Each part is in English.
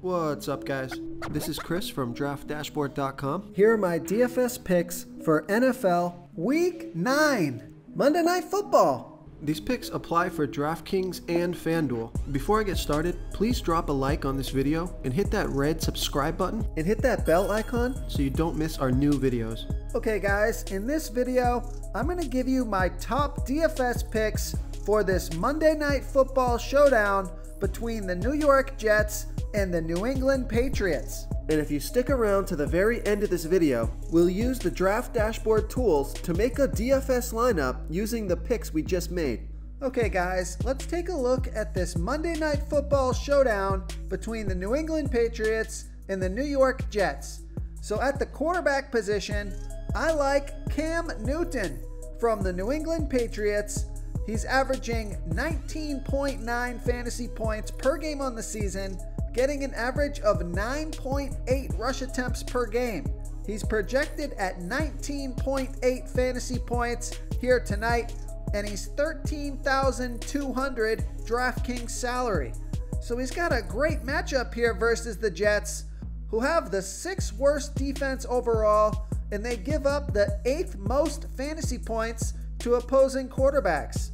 What's up, guys? This is Chris from DraftDashboard.com. Here are my DFS picks for NFL Week 9, Monday Night Football. These picks apply for DraftKings and FanDuel. Before I get started, please drop a like on this video and hit that red subscribe button And hit that bell icon so you don't miss our new videos. Okay guys, in this video, I'm going to give you my top DFS picks for this Monday Night Football showdown between the New York Jets and the New England Patriots. And if you stick around to the very end of this video, we'll use the Draft Dashboard tools to make a DFS lineup using the picks we just made. Okay guys, let's take a look at this Monday Night Football showdown between the New England Patriots and the New York Jets. So at the quarterback position, I like Cam Newton from the New England Patriots. He's averaging 19.9 fantasy points per game on the season, getting an average of 9.8 rush attempts per game. He's projected at 19.8 fantasy points here tonight, and he's $13,200 DraftKings salary. So he's got a great matchup here versus the Jets, who have the 6th worst defense overall, and they give up the 8th most fantasy points to opposing quarterbacks.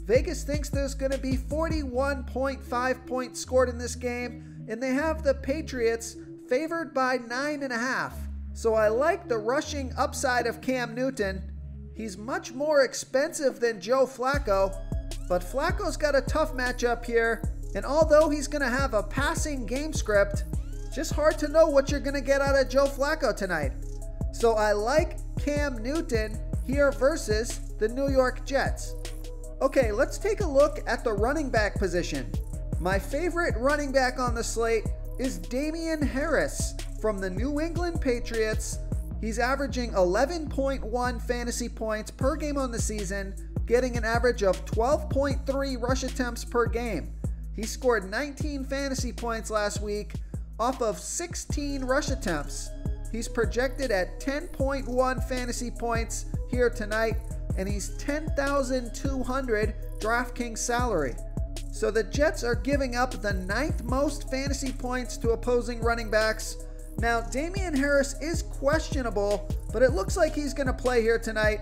Vegas thinks there's going to be 41.5 points scored in this game, and they have the Patriots favored by 9.5. So I like the rushing upside of Cam Newton. He's much more expensive than Joe Flacco, but Flacco's got a tough matchup here, and although he's going to have a passing game script, it's just hard to know what you're going to get out of Joe Flacco tonight. So I like Cam Newton here versus the New York Jets. Okay, let's take a look at the running back position. My favorite running back on the slate is Damien Harris from the New England Patriots. He's averaging 11.1 fantasy points per game on the season, getting an average of 12.3 rush attempts per game. He scored 19 fantasy points last week off of 16 rush attempts. He's projected at 10.1 fantasy points here tonight, and he's $10,200 DraftKings salary. So the Jets are giving up the 9th most fantasy points to opposing running backs. Now, Damien Harris is questionable, but it looks like he's going to play here tonight.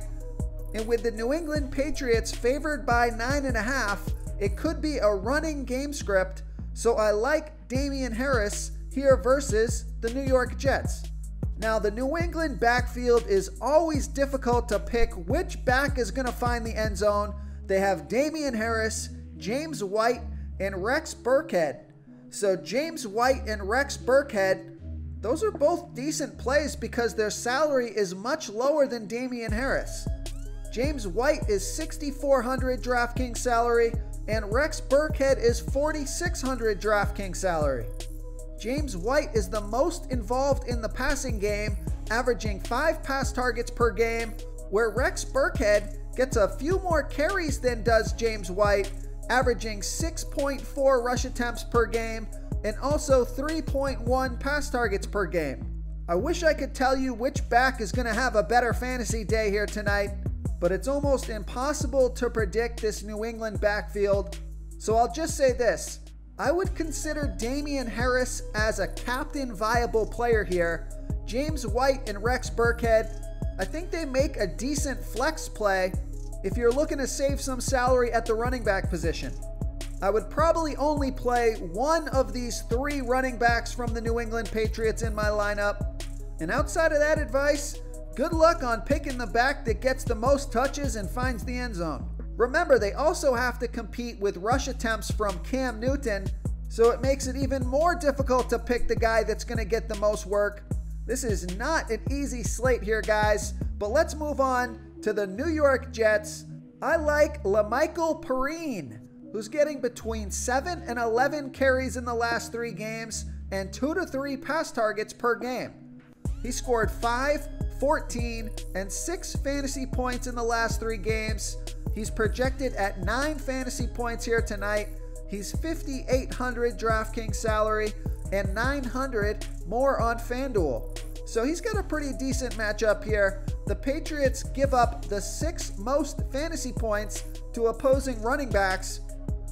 And with the New England Patriots favored by 9.5, it could be a running game script. So I like Damien Harris here versus the New York Jets. Now, the New England backfield is always difficult to pick which back is going to find the end zone. They have Damien Harris, James White, and Rex Burkhead. So James White and Rex Burkhead, those are both decent plays because their salary is much lower than Damien Harris. James White is $6,400 DraftKings salary, and Rex Burkhead is $4,600 DraftKings salary. James White is the most involved in the passing game, averaging 5 pass targets per game, where Rex Burkhead gets a few more carries than does James White, averaging 6.4 rush attempts per game and also 3.1 pass targets per game. I wish I could tell you which back is going to have a better fantasy day here tonight, but it's almost impossible to predict this New England backfield. So I'll just say this. I would consider Damien Harris as a captain viable player here. James White and Rex Burkhead, I think they make a decent flex play if you're looking to save some salary at the running back position. I would probably only play one of these 3 running backs from the New England Patriots in my lineup. And outside of that advice, good luck on picking the back that gets the most touches and finds the end zone. Remember, they also have to compete with rush attempts from Cam Newton, so it makes it even more difficult to pick the guy that's going to get the most work. This is not an easy slate here, guys, but let's move on to the New York Jets. I like La'Mical Perine, who's getting between 7 and 11 carries in the last 3 games and 2 to 3 pass targets per game. He scored 5, 14, and 6 fantasy points in the last 3 games. He's projected at 9 fantasy points here tonight. He's $5,800 DraftKings salary and $900 more on FanDuel. So he's got a pretty decent matchup here. The Patriots give up the 6th most fantasy points to opposing running backs,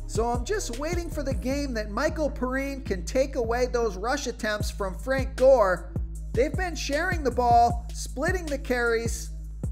So I'm just waiting for the game that Michael Perrine can take away those rush attempts from Frank Gore. They've been sharing the ball, splitting the carries,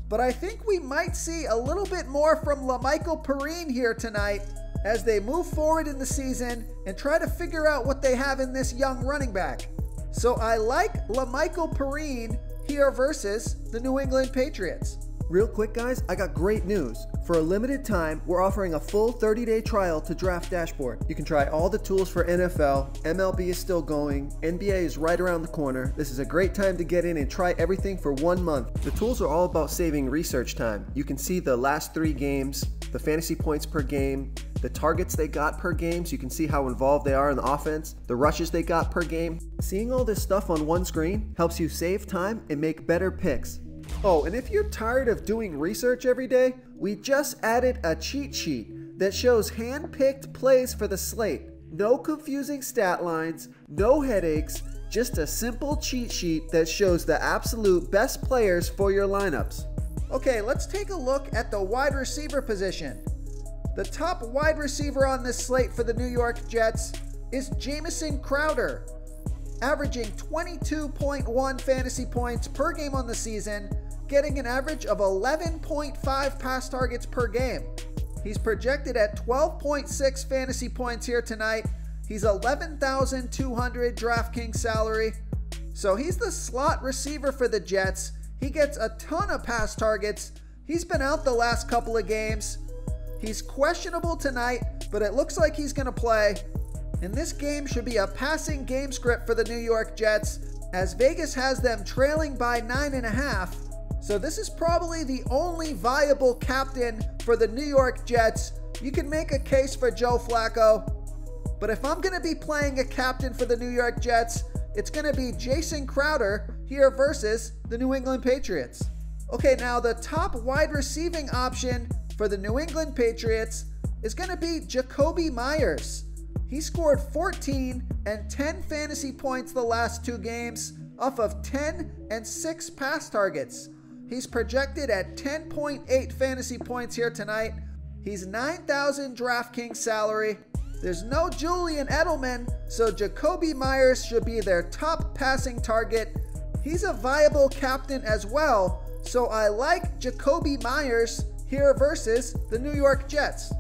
but I think we might see a little bit more from Michael Perrine here tonight as they move forward in the season and try to figure out what they have in this young running back. So I like Michael Perrine here versus the New England Patriots. Real quick guys, I got great news. For a limited time, we're offering a full 30-day trial to Draft Dashboard. You can try all the tools for NFL, MLB is still going, NBA is right around the corner. This is a great time to get in and try everything for 1 month. The tools are all about saving research time. You can see the last 3 games, the fantasy points per game, the targets they got per game so you can see how involved they are in the offense, the rushes they got per game. Seeing all this stuff on one screen helps you save time and make better picks. Oh, and if you're tired of doing research every day, we just added a cheat sheet that shows hand-picked plays for the slate. No confusing stat lines, no headaches, just a simple cheat sheet that shows the absolute best players for your lineups. Okay, let's take a look at the wide receiver position. The top wide receiver on this slate for the New York Jets is Jamison Crowder, averaging 22.1 fantasy points per game on the season, getting an average of 11.5 pass targets per game. He's projected at 12.6 fantasy points here tonight. He's 11,200 DraftKings salary. So he's the slot receiver for the Jets. He gets a ton of pass targets. He's been out the last couple of games. He's questionable tonight, but it looks like he's going to play. And this game should be a passing game script for the New York Jets, as Vegas has them trailing by 9.5. So this is probably the only viable captain for the New York Jets. You can make a case for Joe Flacco, but if I'm going to be playing a captain for the New York Jets, it's going to be Jamison Crowder here versus the New England Patriots. Okay, now the top wide receiving option for the New England Patriots is going to be Jakobi Meyers. He scored 14 and 10 fantasy points the last 2 games off of 10 and 6 pass targets. He's projected at 10.8 fantasy points here tonight. He's 9,000 DraftKings salary. There's no Julian Edelman, so Jakobi Meyers should be their top passing target. He's a viable captain as well, so I like Jakobi Meyers here versus the New York Jets.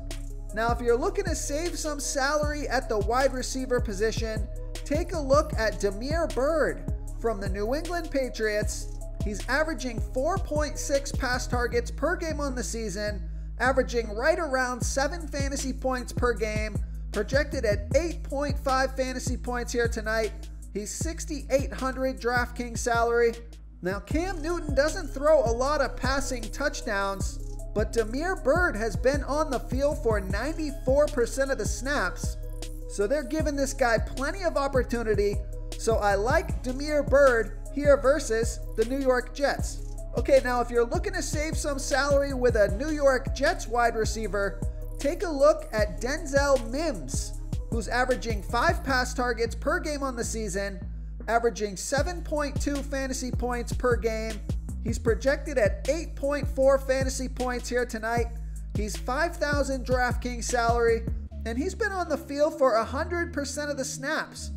Now, if you're looking to save some salary at the wide receiver position, take a look at Damiere Byrd from the New England Patriots. He's averaging 4.6 pass targets per game on the season, averaging right around 7 fantasy points per game, projected at 8.5 fantasy points here tonight. He's 6,800 DraftKings salary. Now, Cam Newton doesn't throw a lot of passing touchdowns, but Damiere Byrd has been on the field for 94% of the snaps, so they're giving this guy plenty of opportunity. So I like Damiere Byrd here versus the New York Jets. Okay, now if you're looking to save some salary with a New York Jets wide receiver, take a look at Denzel Mims, who's averaging 5 pass targets per game on the season, averaging 7.2 fantasy points per game. He's projected at 8.4 fantasy points here tonight. He's 5,000 DraftKings salary, and he's been on the field for 100% of the snaps.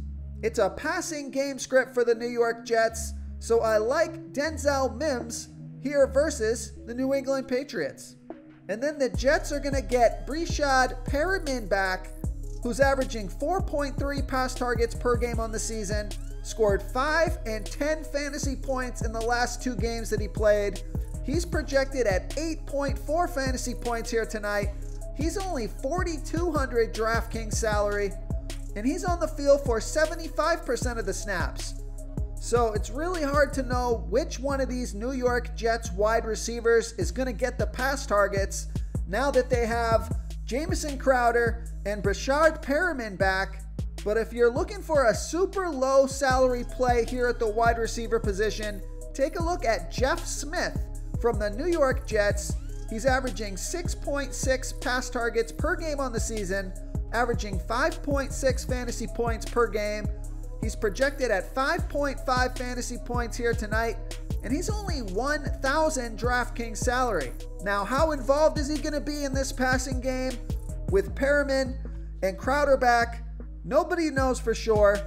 It's a passing game script for the New York Jets, so I like Denzel Mims here versus the New England Patriots. And then the Jets are going to get Breshad Perriman back, who's averaging 4.3 pass targets per game on the season, scored 5 and 10 fantasy points in the last 2 games that he played. He's projected at 8.4 fantasy points here tonight. He's only 4,200 DraftKings salary, and he's on the field for 75% of the snaps. So it's really hard to know which one of these New York Jets wide receivers is going to get the pass targets now that they have Jamison Crowder and Breshad Perriman back. But if you're looking for a super low salary play here at the wide receiver position, take a look at Jeff Smith from the New York Jets. He's averaging 6.6 pass targets per game on the season, averaging 5.6 fantasy points per game. He's projected at 5.5 fantasy points here tonight, and he's only 1,000 DraftKings salary. Now, how involved is he going to be in this passing game? With Perriman and Crowder back. Nobody knows for sure,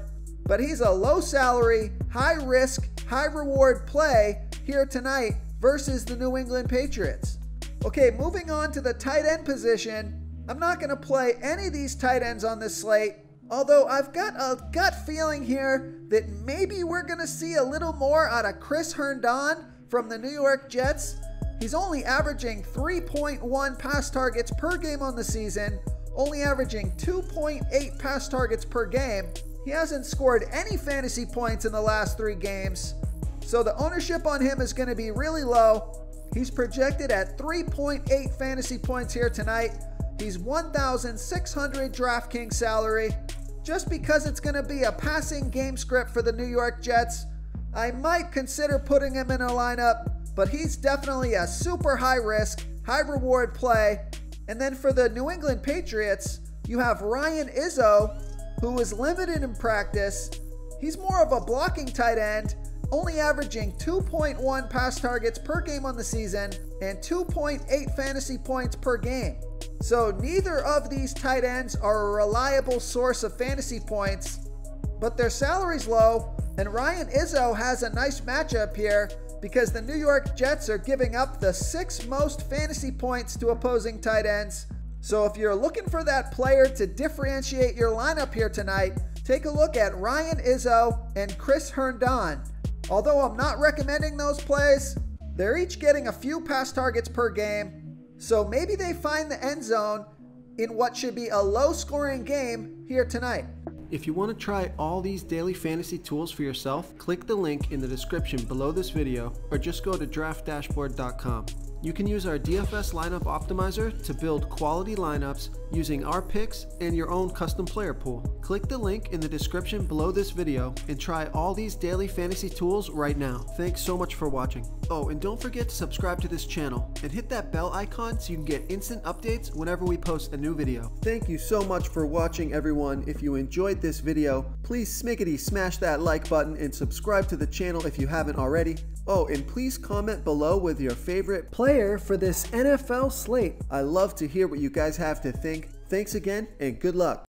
but he's a low salary, high risk, high reward play here tonight versus the New England Patriots. Okay, moving on to the tight end position. I'm not going to play any of these tight ends on this slate, although I've got a gut feeling here that maybe we're going to see a little more out of Chris Herndon from the New York Jets. He's only averaging 3.1 pass targets per game on the season, only averaging 2.8 pass targets per game. He hasn't scored any fantasy points in the last 3 games, so the ownership on him is going to be really low. He's projected at 3.8 fantasy points here tonight. He's 1,600 DraftKings salary. Just because it's going to be a passing game script for the New York Jets, I might consider putting him in a lineup, but he's definitely a super high risk, high reward play. And then for the New England Patriots, you have Ryan Izzo, who is limited in practice. He's more of a blocking tight end, only averaging 2.1 pass targets per game on the season and 2.8 fantasy points per game. So neither of these tight ends are a reliable source of fantasy points, but their salary's low, and Ryan Izzo has a nice matchup here because the New York Jets are giving up the 6th most fantasy points to opposing tight ends. So if you're looking for that player to differentiate your lineup here tonight, take a look at Ryan Izzo and Chris Herndon. Although I'm not recommending those plays, they're each getting a few pass targets per game, so maybe they find the end zone in what should be a low-scoring game here tonight. If you want to try all these daily fantasy tools for yourself, click the link in the description below this video or just go to draftdashboard.com. You can use our DFS lineup optimizer to build quality lineups using our picks and your own custom player pool. Click the link in the description below this video and try all these daily fantasy tools right now. Thanks so much for watching. Oh, and don't forget to subscribe to this channel and hit that bell icon so you can get instant updates whenever we post a new video. Thank you so much for watching, everyone. If you enjoyed this video, please smiggity smash that like button and subscribe to the channel if you haven't already. Oh, and please comment below with your favorite player for this NFL slate. I love to hear what you guys have to think. Thanks again, and good luck.